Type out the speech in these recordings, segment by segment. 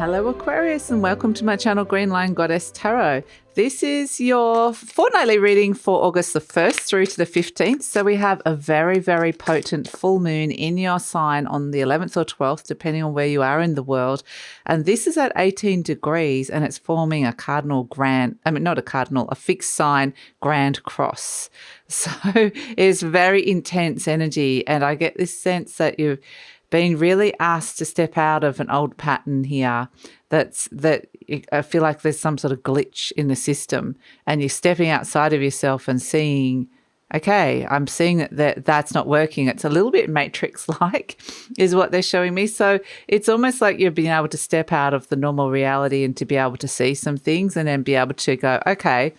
Hello Aquarius and welcome to my channel GreenLion Goddess Tarot. This is your fortnightly reading for August the 1st through to the 15th. So we have a very, very potent full moon in your sign on the 11th or 12th, depending on where you are in the world. And this is at 18 degrees and it's forming a a fixed sign grand cross. So it's very intense energy. And I get this sense that you've been really asked to step out of an old pattern here that I feel like there's some sort of glitch in the system and you're stepping outside of yourself and seeing, okay, I'm seeing that's not working. It's a little bit matrix-like is what they're showing me. So it's almost like you're being able to step out of the normal reality and to be able to see some things and then be able to go, okay,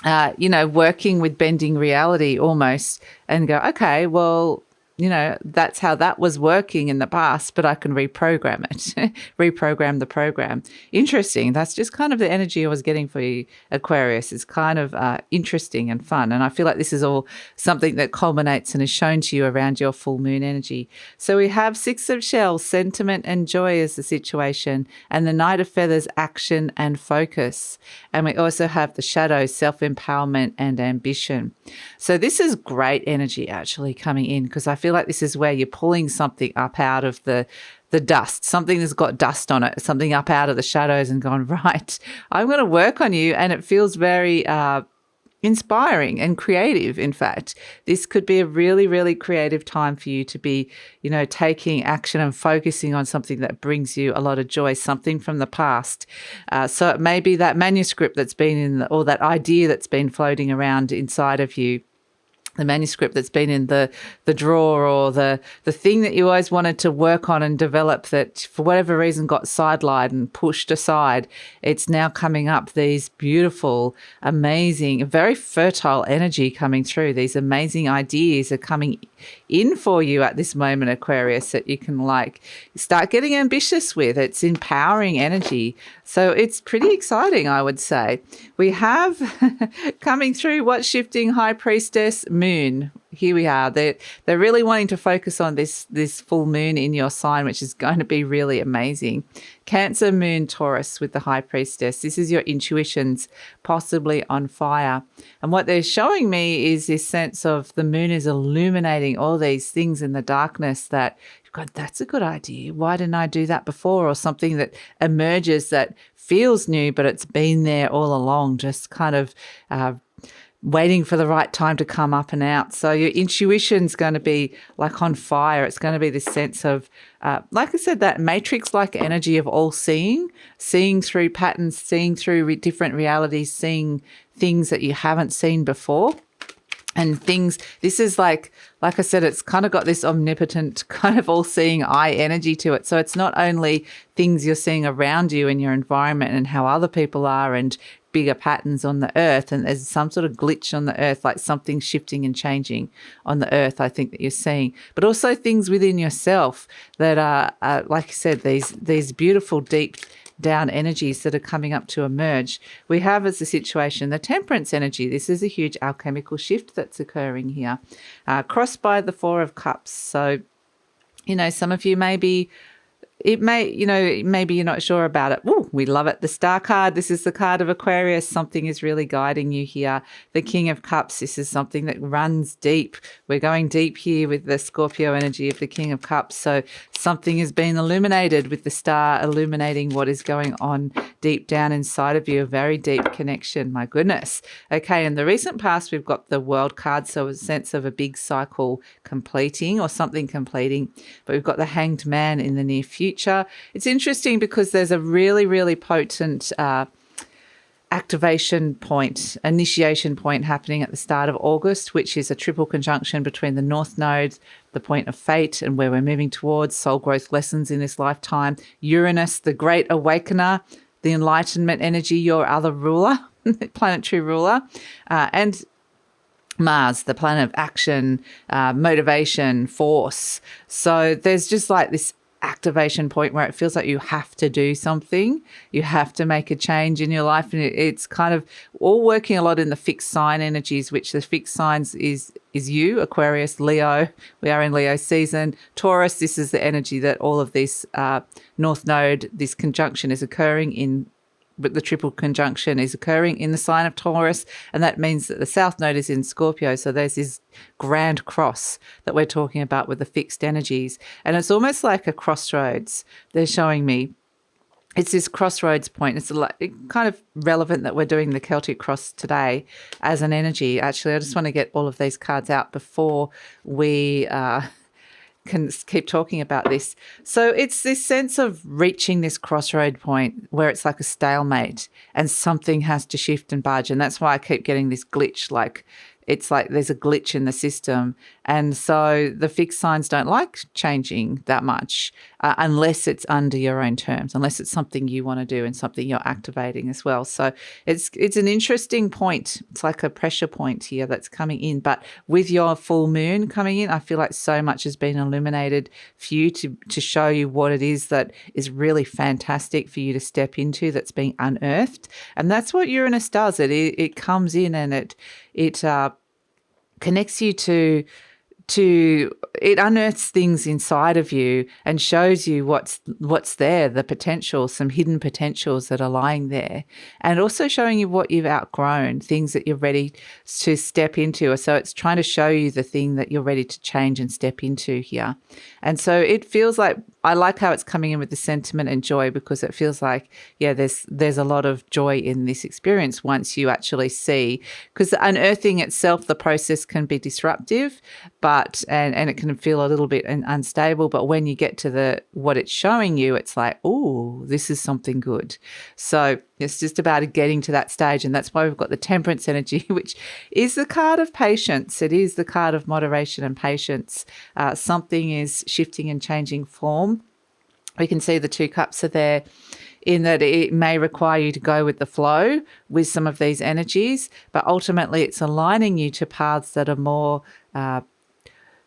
working with bending reality almost and go, okay, well, that's how that was working in the past, but I can reprogram it, reprogram the program. Interesting. That's just kind of the energy I was getting for you, Aquarius. It's kind of interesting and fun. And I feel like this is all something that culminates and is shown to you around your full moon energy. So we have Six of Shells, sentiment and joy is the situation, and the Knight of Feathers, action and focus. And we also have the shadows, self-empowerment and ambition. So this is great energy actually coming in because I feel like this is where you're pulling something up out of the dust, something that's got dust on it, something up out of the shadows and gone, right, I'm going to work on you. And it feels very inspiring and creative. In fact, this could be a really, really creative time for you to be, taking action and focusing on something that brings you a lot of joy, something from the past. So it may be that manuscript that's been or that idea that's been floating around inside of you, the manuscript that's been in the drawer, or the thing that you always wanted to work on and develop that for whatever reason got sidelined and pushed aside. It's now coming up, these beautiful, amazing, very fertile energy coming through. These amazing ideas are coming in for you at this moment, Aquarius, that you can start getting ambitious with. It's empowering energy. So it's pretty exciting, I would say. We have coming through what's shifting, High Priestess, Moon. Here we are. They're really wanting to focus on this full moon in your sign, which is going to be really amazing. Cancer, Moon, Taurus with the High Priestess. This is your intuitions possibly on fire. And what they're showing me is this sense of the moon is illuminating all these things in the darkness that, God, that's a good idea. Why didn't I do that before? Or something that emerges that feels new, but it's been there all along, just kind of waiting for the right time to come up and out. So your intuition's going to be like on fire. It's going to be this sense of, like I said, that matrix-like energy of all seeing through patterns, seeing through different realities, seeing things that you haven't seen before. And things, this is like I said, it's kind of got this omnipotent kind of all-seeing eye energy to it. So it's not only things you're seeing around you in your environment and how other people are and bigger patterns on the earth, and there's some sort of glitch on the earth, like something shifting and changing on the earth, I think that you're seeing, but also things within yourself that are like I said, these beautiful deep down energies that are coming up to emerge. We have as a situation the Temperance energy. This is a huge alchemical shift that's occurring here, crossed by the Four of Cups. So some of you maybe maybe you're not sure about it. Ooh, we love it. The Star card. This is the card of Aquarius. Something is really guiding you here. The King of Cups. This is something that runs deep. We're going deep here with the Scorpio energy of the King of Cups. So something has been illuminated with the Star illuminating what is going on deep down inside of you. A very deep connection. My goodness. Okay. In the recent past, we've got the World card. So a sense of a big cycle completing or something completing. But we've got the Hanged Man in the near future. It's interesting because there's a really, really potent initiation point happening at the start of August, which is a triple conjunction between the North Node, the point of fate and where we're moving towards, soul growth lessons in this lifetime, Uranus, the great awakener, the enlightenment energy, your other ruler, planetary ruler, and Mars, the planet of action, motivation, force. So there's just like this activation point where it feels like you have to do something, you have to make a change in your life. And it's kind of all working a lot in the fixed sign energies, which the fixed signs is you, Aquarius, Leo. We are in Leo season. Taurus, this is the energy that all of this North Node, this conjunction is occurring in, but the triple conjunction is occurring in the sign of Taurus, and that means that the South Node is in Scorpio. So there's this grand cross that we're talking about with the fixed energies, and it's almost like a crossroads. They're showing me it's this crossroads point. It's kind of relevant that we're doing the Celtic cross today as an energy. Actually, I just want to get all of these cards out before we can keep talking about this. So it's this sense of reaching this crossroad point where it's like a stalemate and something has to shift and budge. And that's why I keep getting this glitch, like it's like there's a glitch in the system. And so the fixed signs don't like changing that much unless it's under your own terms, unless it's something you want to do and something you're activating as well. So it's an interesting point. It's like a pressure point here that's coming in. But with your full moon coming in, I feel like so much has been illuminated for you to show you what it is that is really fantastic for you to step into, that's being unearthed. And that's what Uranus does. It comes in and it connects you to it unearths things inside of you and shows you what's there, the potential, some hidden potentials that are lying there, and also showing you what you've outgrown, things that you're ready to step into. So it's trying to show you the thing that you're ready to change and step into here. And so it feels like, I like how it's coming in with the sentiment and joy, because it feels like, yeah, there's a lot of joy in this experience once you actually see, because the unearthing itself, the process can be disruptive, but and it can feel a little bit unstable. But when you get to what it's showing you, it's like, oh, this is something good. So it's just about getting to that stage, and that's why we've got the Temperance energy, which is the card of patience. It is the card of moderation and patience. Something is shifting and changing form. We can see the 2 cups are there, in that it may require you to go with the flow with some of these energies, but ultimately it's aligning you to paths that are more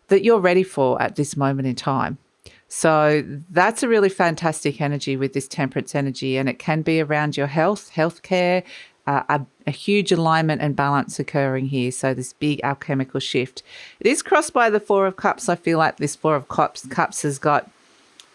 that you're ready for at this moment in time. So that's a really fantastic energy with this Temperance energy, and it can be around your healthcare, a huge alignment and balance occurring here. So this big alchemical shift. It is crossed by the 4 of Cups. I feel like this 4 of Cups has got,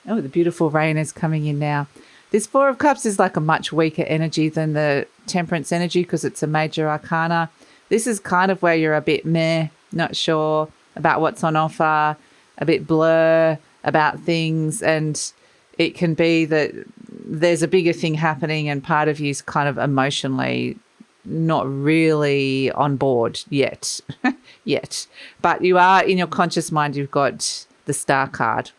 oh, the beautiful rain is coming in now. This 4 of Cups is like a much weaker energy than the Temperance energy because it's a major arcana. This is kind of where you're a bit meh, not sure about what's on offer, a bit blur about things, and it can be that there's a bigger thing happening and part of you's kind of emotionally not really on board yet. But you are, in your conscious mind, you've got the Star card,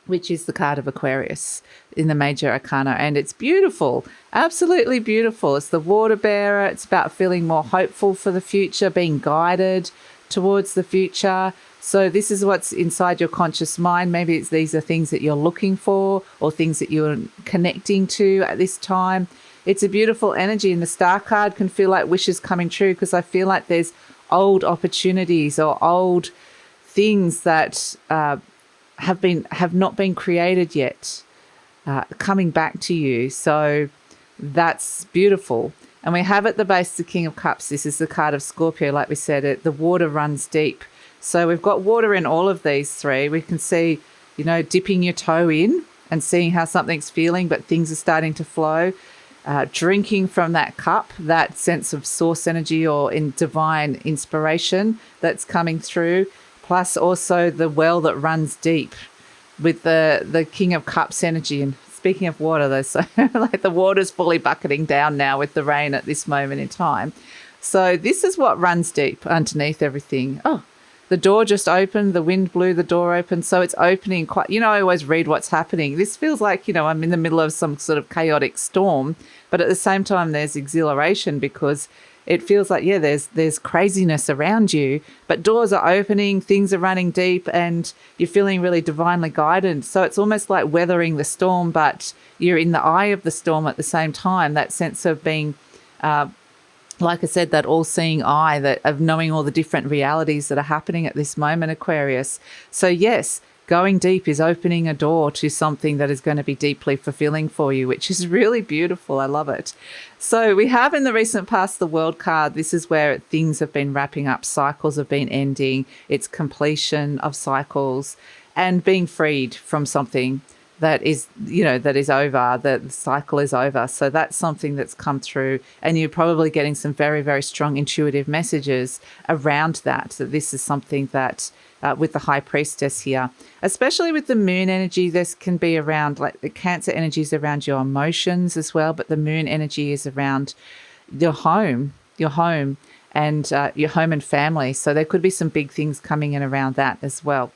which is the card of Aquarius in the major arcana, and it's beautiful, absolutely beautiful. It's the water bearer. It's about feeling more hopeful for the future, being guided towards the future. So this is what's inside your conscious mind. Maybe these are things that you're looking for or things that you're connecting to at this time. It's a beautiful energy, and the Star card can feel like wishes coming true, because I feel like there's old opportunities or old things that have not been created yet coming back to you. So that's beautiful. And we have at the base the King of Cups. This is the card of Scorpio. Like we said, the water runs deep. So we've got water in all of these 3. We can see, dipping your toe in and seeing how something's feeling, but things are starting to flow. Drinking from that cup, that sense of source energy or in divine inspiration that's coming through. Plus also the well that runs deep with the King of Cups energy. And speaking of water, though, so like the water's fully bucketing down now with the rain at this moment in time. So this is what runs deep underneath everything. Oh, the door just opened, the wind blew the door open. So it's opening quite, I always read what's happening. This feels like, I'm in the middle of some sort of chaotic storm, but at the same time, there's exhilaration because it feels like, yeah, there's craziness around you, but doors are opening, things are running deep, and you're feeling really divinely guided. So it's almost like weathering the storm, but you're in the eye of the storm at the same time. That sense of being, like I said, that all-seeing eye, that of knowing all the different realities that are happening at this moment, Aquarius. So yes, going deep is opening a door to something that is going to be deeply fulfilling for you, which is really beautiful. I love it. So we have in the recent past the World card. This is where things have been wrapping up, cycles have been ending, it's completion of cycles and being freed from something that is, that is over, that the cycle is over. So that's something that's come through, and you're probably getting some very, very strong intuitive messages around that this is something that with the High Priestess here, especially with the moon energy, this can be around, like the Cancer energy is around your emotions as well, but the moon energy is around your home and your home and family. So there could be some big things coming in around that as well.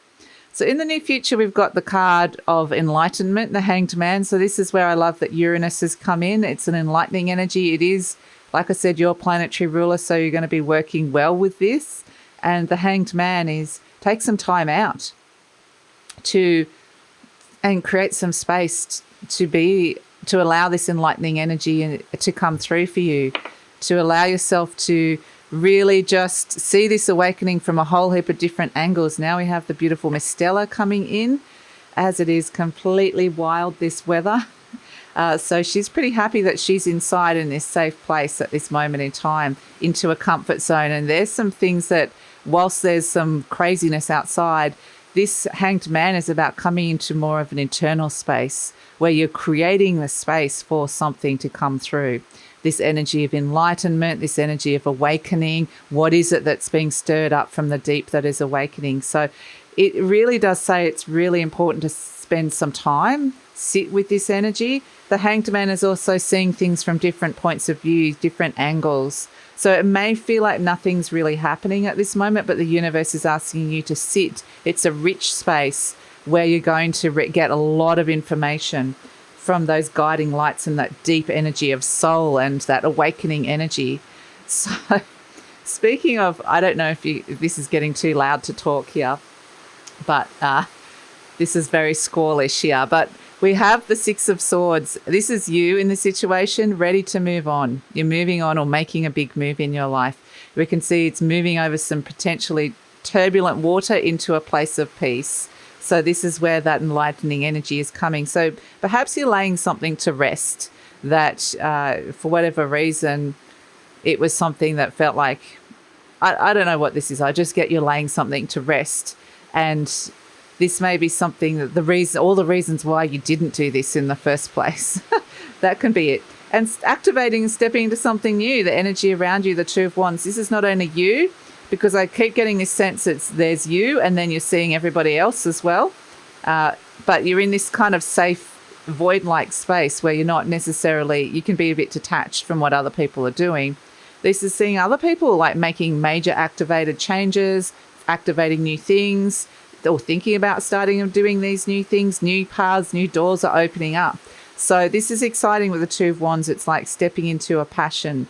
So in the near future, we've got the card of enlightenment, the Hanged Man. So this is where I love that Uranus has come in. It's an enlightening energy. It is, like I said, your planetary ruler, so you're going to be working well with this. And the Hanged Man is take some time out and create some space to allow this enlightening energy to come through for you, to allow yourself to really just see this awakening from a whole heap of different angles. Now we have the beautiful Miss Stella coming in, as it is completely wild, this weather. So she's pretty happy that she's inside in this safe place at this moment in time, into a comfort zone. And there's some things that, whilst there's some craziness outside, this Hanged Man is about coming into more of an internal space where you're creating the space for something to come through. This energy of enlightenment, this energy of awakening. What is it that's being stirred up from the deep that is awakening? So it really does say it's really important to spend some time, sit with this energy. The Hanged Man is also seeing things from different points of view, different angles. So it may feel like nothing's really happening at this moment, but the universe is asking you to sit. It's a rich space where you're going to get a lot of information from those guiding lights and that deep energy of soul and that awakening energy. So speaking of, I don't know if this is getting too loud to talk here, but this is very squallish here. But we have the Six of Swords. This is you in the situation, ready to move on. You're moving on or making a big move in your life. We can see it's moving over some potentially turbulent water into a place of peace. So this is where that enlightening energy is coming. So perhaps you're laying something to rest that for whatever reason, it was something that felt like, I don't know what this is. I just get you laying something to rest. And this may be something that all the reasons why you didn't do this in the first place. That can be it. And activating and stepping into something new, the energy around you, the Two of Wands. This is not only you, because I keep getting this sense there's you and then you're seeing everybody else as well. But you're in this kind of safe, void-like space where you're not necessarily, you can be a bit detached from what other people are doing. This is seeing other people like making major activated changes, activating new things, or thinking about starting and doing these new things, new paths, new doors are opening up. So this is exciting with the Two of Wands. It's like stepping into a passion.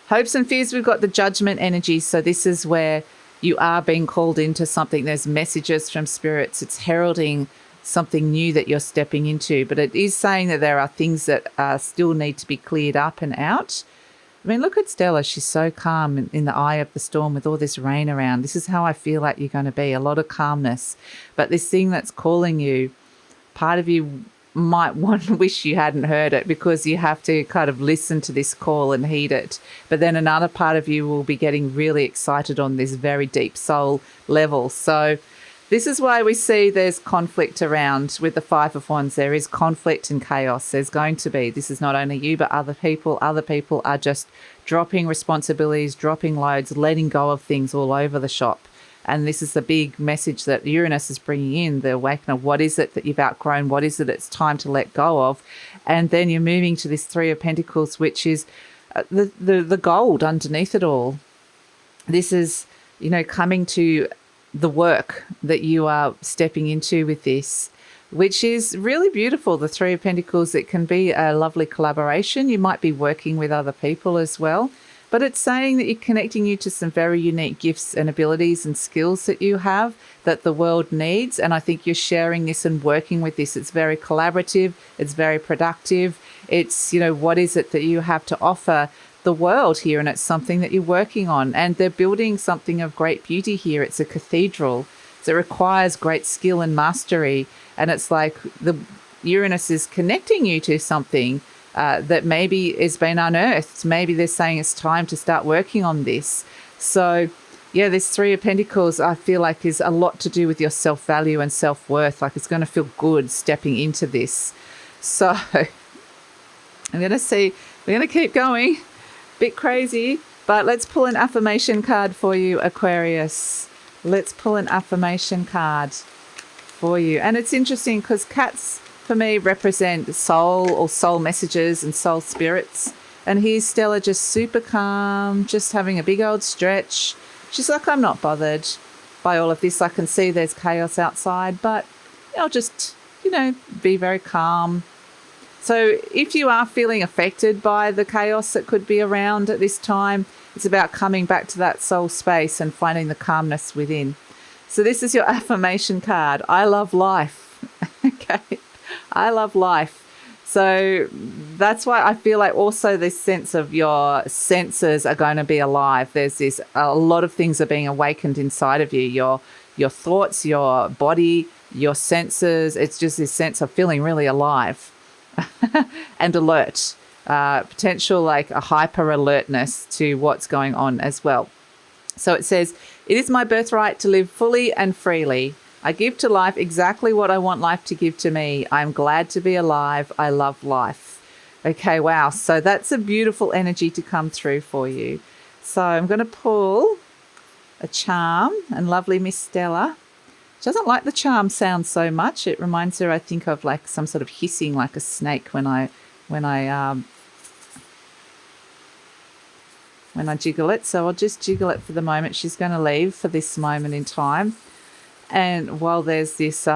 Hopes and fears, we've got the Judgment energy. So this is where you are being called into something. There's messages from spirits. It's heralding something new that you're stepping into. But it is saying that there are things that still need to be cleared up and out. I mean, look at Stella. She's so calm in the eye of the storm with all this rain around. This is how I feel like you're going to be, a lot of calmness. But this thing that's calling you, part of you might wish you hadn't heard it because you have to kind of listen to this call and heed it. But then another part of you will be getting really excited on this very deep soul level. So this is why we see there's conflict around with the Five of Wands. There is conflict and chaos. There's going to be. This is not only you, but other people. Other people are just dropping responsibilities, dropping loads, letting go of things all over the shop. And this is the big message that Uranus is bringing in, the awakening of what is it that you've outgrown, what is it it's time to let go of. And then you're moving to this Three of Pentacles, which is the gold underneath it all. This is, coming to the work that you are stepping into with this, which is really beautiful. The Three of Pentacles, it can be a lovely collaboration. You might be working with other people as well. But it's saying that you're connecting you to some very unique gifts and abilities and skills that you have that the world needs. And I think you're sharing this and working with this. It's very collaborative. It's very productive. It's, what is it that you have to offer the world here? And it's something that you're working on. And they're building something of great beauty here. It's a cathedral. So it requires great skill and mastery. And it's like the Uranus is connecting you to something that maybe has been unearthed. Maybe they're saying it's time to start working on this. So, yeah, this Three of Pentacles, I feel like, is a lot to do with your self-value and self-worth. Like, it's going to feel good stepping into this. So I'm going to see, we're going to keep going. Bit crazy, but let's pull an affirmation card for you, Aquarius. Let's pull an affirmation card for you. And it's interesting because cats, for me, represent soul or soul messages and soul spirits. And here's Stella just super calm, just having a big old stretch. She's like, I'm not bothered by all of this. I can see there's chaos outside, but I'll just, be very calm. So if you are feeling affected by the chaos that could be around at this time, it's about coming back to that soul space and finding the calmness within. So this is your affirmation card. I love life. Okay. I love life. So that's why I feel like also this sense of your senses are going to be alive. There's this, a lot of things are being awakened inside of you. Your thoughts, your body, your senses. It's just this sense of feeling really alive and alert. Potential like a hyper alertness to what's going on as well. So it says, it is my birthright to live fully and freely. I give to life exactly what I want life to give to me. I'm glad to be alive. I love life. Okay, wow. So that's a beautiful energy to come through for you. So I'm going to pull a charm, and lovely Miss Stella. She doesn't like the charm sound so much. It reminds her, I think, of like some sort of hissing like a snake when I jiggle it. So I'll just jiggle it for the moment. She's going to leave for this moment in time. And while there's this,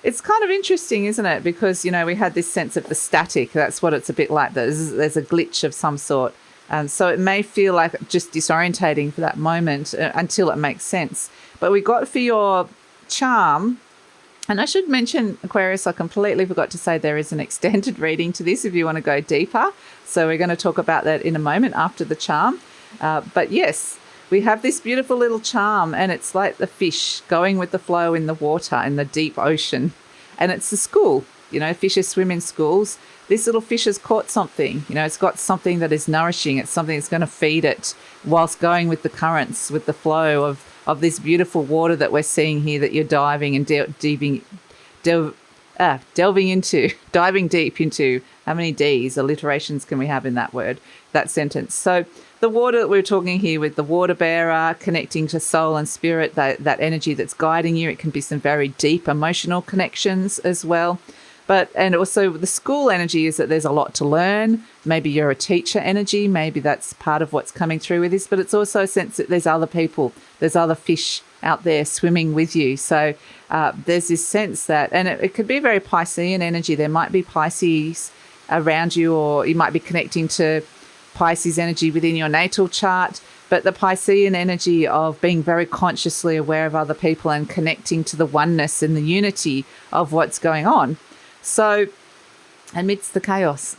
it's kind of interesting, isn't it? Because, we had this sense of the static. That's what it's a bit like. There's a glitch of some sort. So it may feel like just disorientating for that moment until it makes sense. But we got for your charm, and I should mention, Aquarius, I completely forgot to say there is an extended reading to this if you want to go deeper. So we're going to talk about that in a moment after the charm. But yes, we have this beautiful little charm, and it's like the fish going with the flow in the water in the deep ocean. And it's a school. Fishes swim in schools. This little fish has caught something. It's got something that is nourishing. It's something that's going to feed it whilst going with the currents, with the flow of this beautiful water that we're seeing here that you're diving and delving into, diving deep into. How many D's, alliterations can we have in that word, that sentence? So the water that we're talking here with the water bearer, connecting to soul and spirit, that energy that's guiding you. It can be some very deep emotional connections as well. And also the school energy is that there's a lot to learn. Maybe you're a teacher energy. Maybe that's part of what's coming through with this. But it's also a sense that there's other people, there's other fish out there swimming with you. So there's this sense that, and it could be very Piscean energy. There might be Pisces around you, or you might be connecting to Pisces energy within your natal chart. But the Piscean energy of being very consciously aware of other people and connecting to the oneness and the unity of what's going on. So amidst the chaos.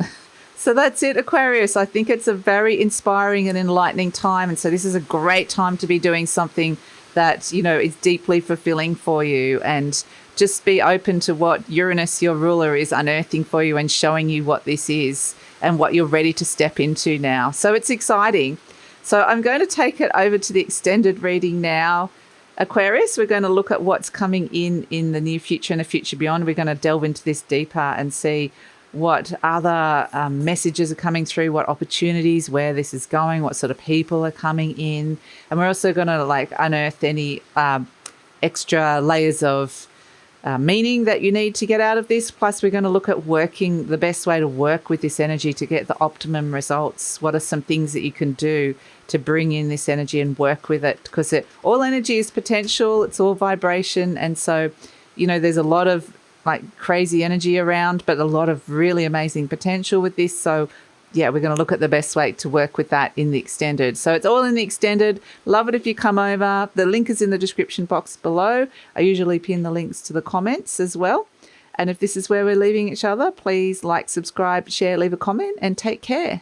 So that's it, Aquarius. I think it's a very inspiring and enlightening time. And so this is a great time to be doing something that, is deeply fulfilling for you, and just be open to what Uranus, your ruler, is unearthing for you and showing you what this is and what you're ready to step into now. So it's exciting. So I'm going to take it over to the extended reading now. Aquarius, we're going to look at what's coming in the near future and the future beyond. We're going to delve into this deeper and see what other messages are coming through, what opportunities, where this is going, what sort of people are coming in. And we're also going to unearth any extra layers of meaning that you need to get out of this. Plus, we're going to look at working the best way to work with this energy to get the optimum results. What are some things that you can do to bring in this energy and work with it? Because all energy is potential. It's all vibration. And so, there's a lot of crazy energy around, but a lot of really amazing potential with this. So yeah, we're going to look at the best way to work with that in the extended. So it's all in the extended. Love it if you come over. The link is in the description box below. I usually pin the links to the comments as well. And if this is where we're leaving each other, please like, subscribe, share, leave a comment, and take care.